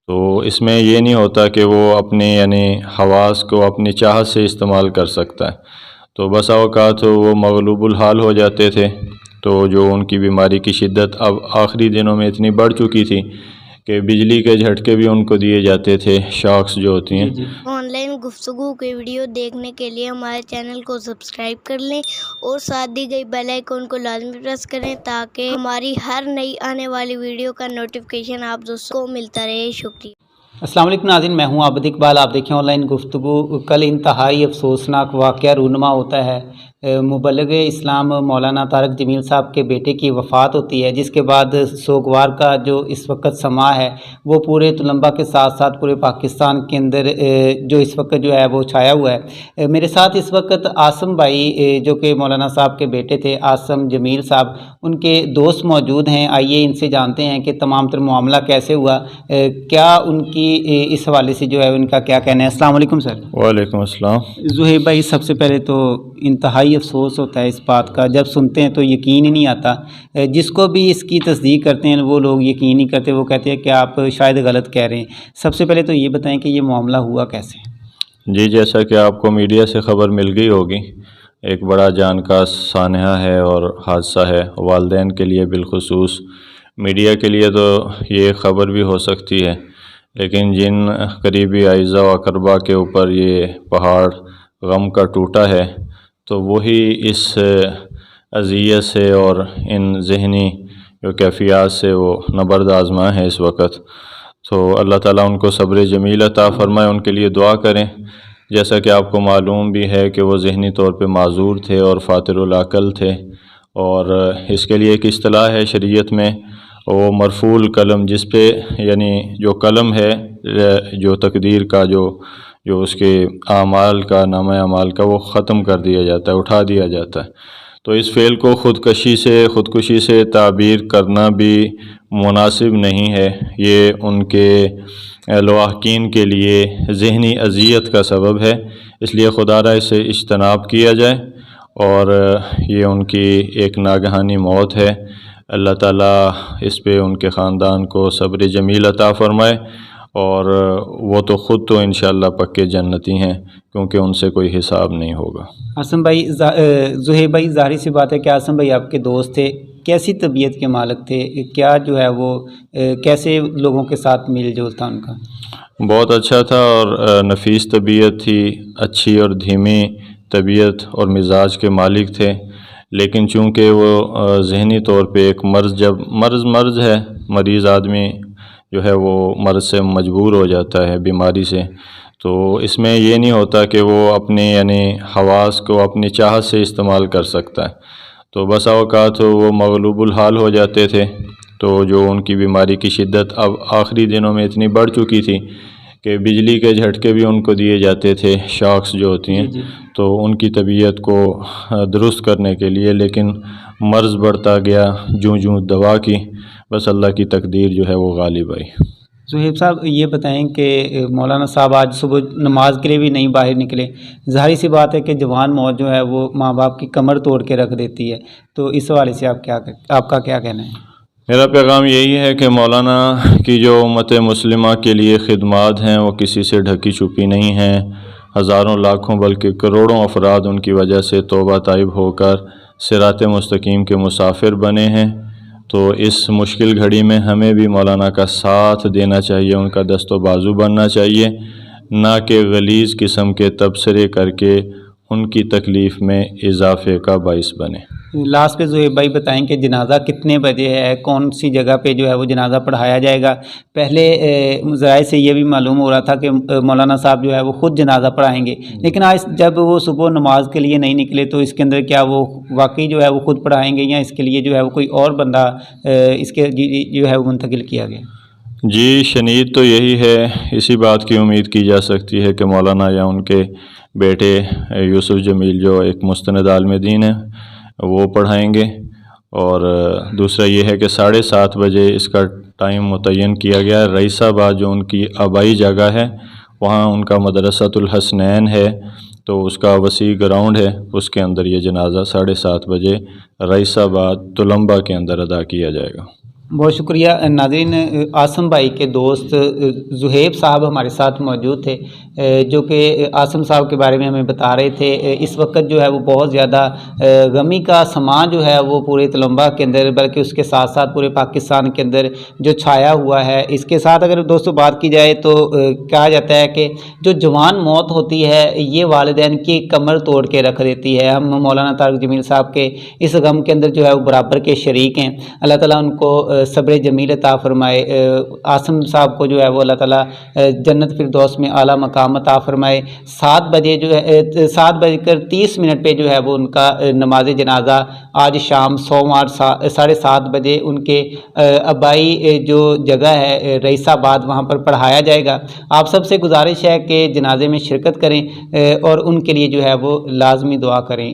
تو اس میں یہ نہیں ہوتا کہ وہ اپنی یعنی حواس کو اپنی چاہت سے استعمال کر سکتا ہے، تو بسا اوقات وہ مغلوب الحال ہو جاتے تھے، تو جو ان کی بیماری کی شدت اب آخری دنوں میں اتنی بڑھ چکی تھی کہ بجلی کے جھٹکے بھی ان کو دیے جاتے تھے، شاکس جو ہوتی ہیں۔ آن لائن گفتگو کے ویڈیو دیکھنے کے لیے ہمارے چینل کو سبسکرائب کر لیں اور ساتھ دی گئی بیل آئیکن کو لازمی پریس کریں تاکہ ہماری ہر نئی آنے والی ویڈیو کا نوٹیفیکیشن آپ دوستوں کو ملتا رہے۔ شکریہ۔ السلام علیکم ناظرین، میں ہوں عابد اقبال، آپ دیکھیں آن لائن گفتگو۔ کل انتہائی افسوسناک واقعہ رونما ہوتا ہے، مبلغ اسلام مولانا طارق جمیل صاحب کے بیٹے کی وفات ہوتی ہے، جس کے بعد سوگوار کا جو اس وقت سماں ہے وہ پورے تلمبہ کے ساتھ ساتھ پورے پاکستان کے اندر جو اس وقت جو ہے وہ چھایا ہوا ہے۔ میرے ساتھ اس وقت عاصم بھائی جو کہ مولانا صاحب کے بیٹے تھے، عاصم جمیل صاحب، ان کے دوست موجود ہیں۔ آئیے ان سے جانتے ہیں کہ تمام تر معاملہ کیسے ہوا، کیا ان کی اس حوالے سے جو ہے ان کا کیا کہنا ہے۔ السلام علیکم سر۔ وعلیکم السلام۔ زہیب بھائی، سب سے پہلے تو انتہائی افسوس ہوتا ہے اس بات کا، جب سنتے ہیں تو یقین ہی نہیں آتا۔ جس کو بھی اس کی تصدیق کرتے ہیں وہ لوگ یقین نہیں کرتے، وہ کہتے ہیں کہ آپ شاید غلط کہہ رہے ہیں۔ سب سے پہلے تو یہ بتائیں کہ یہ معاملہ ہوا کیسے؟ جی، جیسا کہ آپ کو میڈیا سے خبر مل گئی ہوگی، ایک بڑا جان کا سانحہ ہے اور حادثہ ہے، والدین کے لیے بالخصوص، میڈیا کے لیے تو یہ خبر بھی ہو سکتی ہے، لیکن جن قریبی اعزاء و اقربا کے اوپر یہ پہاڑ غم کا ٹوٹا ہے، تو وہی اس اذیت سے اور ان ذہنی جو کیفیات سے وہ نبرد آزما ہے اس وقت۔ تو اللہ تعالیٰ ان کو صبر جمیل عطا فرمائے، ان کے لیے دعا کریں۔ جیسا کہ آپ کو معلوم بھی ہے کہ وہ ذہنی طور پہ معذور تھے اور فاتر العقل تھے، اور اس کے لیے ایک اصطلاح ہے شریعت میں، وہ مرفوع القلم، جس پہ یعنی جو قلم ہے جو تقدیر کا جو اس کے اعمال کا، نامہ اعمال کا، وہ ختم کر دیا جاتا ہے، اٹھا دیا جاتا ہے۔ تو اس فعل کو خودکشی سے تعبیر کرنا بھی مناسب نہیں ہے، یہ ان کے لواحقین کے لیے ذہنی اذیت کا سبب ہے، اس لیے خدا را اس سے اجتناب کیا جائے، اور یہ ان کی ایک ناگہانی موت ہے۔ اللہ تعالیٰ اس پہ ان کے خاندان کو صبر جمیل عطا فرمائے، اور وہ تو خود تو انشاءاللہ پکے جنتی ہیں، کیونکہ ان سے کوئی حساب نہیں ہوگا۔ عاصم بھائی، زہیب بھائی، ظاہر سی بات ہے کہ عاصم بھائی آپ کے دوست تھے، کیسی طبیعت کے مالک تھے؟ کیا جو ہے وہ کیسے لوگوں کے ساتھ میل جول تھا ان کا؟ بہت اچھا تھا، اور نفیس طبیعت تھی، اچھی اور دھیمی طبیعت اور مزاج کے مالک تھے، لیکن چونکہ وہ ذہنی طور پہ ایک مرض ہے، مریض آدمی جو ہے وہ مرض سے مجبور ہو جاتا ہے، بیماری سے، تو اس میں یہ نہیں ہوتا کہ وہ اپنی یعنی حواس کو اپنی چاہت سے استعمال کر سکتا ہے، تو بسا اوقات وہ مغلوب الحال ہو جاتے تھے، تو جو ان کی بیماری کی شدت اب آخری دنوں میں اتنی بڑھ چکی تھی کہ بجلی کے جھٹکے بھی ان کو دیے جاتے تھے، شاکس جو ہوتی ہیں، تو ان کی طبیعت کو درست کرنے کے لیے، لیکن مرض بڑھتا گیا جوں دوا کی، بس اللہ کی تقدیر جو ہے وہ غالب آئی۔ زہیب صاحب، یہ بتائیں کہ مولانا صاحب آج صبح نماز کے لیے بھی نہیں باہر نکلے۔ ظاہر سی بات ہے کہ جوان موت جو ہے وہ ماں باپ کی کمر توڑ کے رکھ دیتی ہے، تو اس حوالے سے آپ کا کیا کہنا ہے؟ میرا پیغام یہی ہے کہ مولانا کی جو امت مسلمہ کے لیے خدمات ہیں وہ کسی سے ڈھکی چھپی نہیں ہیں، ہزاروں لاکھوں بلکہ کروڑوں افراد ان کی وجہ سے توبہ طائب ہو کر صراط مستقیم کے مسافر بنے ہیں، تو اس مشکل گھڑی میں ہمیں بھی مولانا کا ساتھ دینا چاہیے، ان کا دست و بازو بننا چاہیے، نہ کہ غلیظ قسم کے تبصرے کر کے ان کی تکلیف میں اضافے کا باعث بنے۔ لاسٹ پہ زہیب بھائی بتائیں کہ جنازہ کتنے بجے ہے، کون سی جگہ پہ جو ہے وہ جنازہ پڑھایا جائے گا؟ پہلے ذرائع سے یہ بھی معلوم ہو رہا تھا کہ مولانا صاحب جو ہے وہ خود جنازہ پڑھائیں گے، لیکن آج جب وہ صبح نماز کے لیے نہیں نکلے تو اس کے اندر کیا وہ واقعی جو ہے وہ خود پڑھائیں گے، یا اس کے لیے جو ہے وہ کوئی اور بندہ اس کے جو ہے وہ منتقل کیا گیا؟ جی، شنید تو یہی ہے، اسی بات کی امید کی جا سکتی ہے کہ مولانا یا ان کے بیٹے یوسف جمیل جو ایک مستند عالم دین ہے وہ پڑھائیں گے، اور دوسرا یہ ہے کہ 7:30 بجے اس کا ٹائم متعین کیا گیا ہے۔ رئیس آباد جو ان کی آبائی جگہ ہے، وہاں ان کا مدرسۃ الحسنین ہے، تو اس کا وسیع گراؤنڈ ہے، اس کے اندر یہ جنازہ 7:30 بجے رئیس آباد تلمبہ کے اندر ادا کیا جائے گا۔ بہت شکریہ ناظرین، عاصم بھائی کے دوست زہیب صاحب ہمارے ساتھ موجود تھے، جو کہ عاصم صاحب کے بارے میں ہمیں بتا رہے تھے۔ اس وقت جو ہے وہ بہت زیادہ غمی کا سماں جو ہے وہ پورے تلمبہ کے اندر، بلکہ اس کے ساتھ ساتھ پورے پاکستان کے اندر جو چھایا ہوا ہے۔ اس کے ساتھ اگر دوستوں بات کی جائے تو کہا جاتا ہے کہ جو جوان موت ہوتی ہے یہ والدین کی کمر توڑ کے رکھ دیتی ہے۔ ہم مولانا طارق جمیل صاحب کے اس غم کے اندر جو ہے وہ برابر کے شریک ہیں۔ اللہ تعالیٰ ان کو صبر جمیل عطا فرمائے۔ عاصم صاحب کو جو ہے وہ اللہ تعالیٰ جنت فردوس میں اعلیٰ مقام عطا فرمائے۔ 7 بجے جو ہے 7:30 پہ جو ہے وہ ان کا نماز جنازہ آج شام سوموار 7:30 بجے ان کے آبائی جو جگہ ہے رئیس آباد وہاں پر پڑھایا جائے گا۔ آپ سب سے گزارش ہے کہ جنازے میں شرکت کریں اور ان کے لیے جو ہے وہ لازمی دعا کریں۔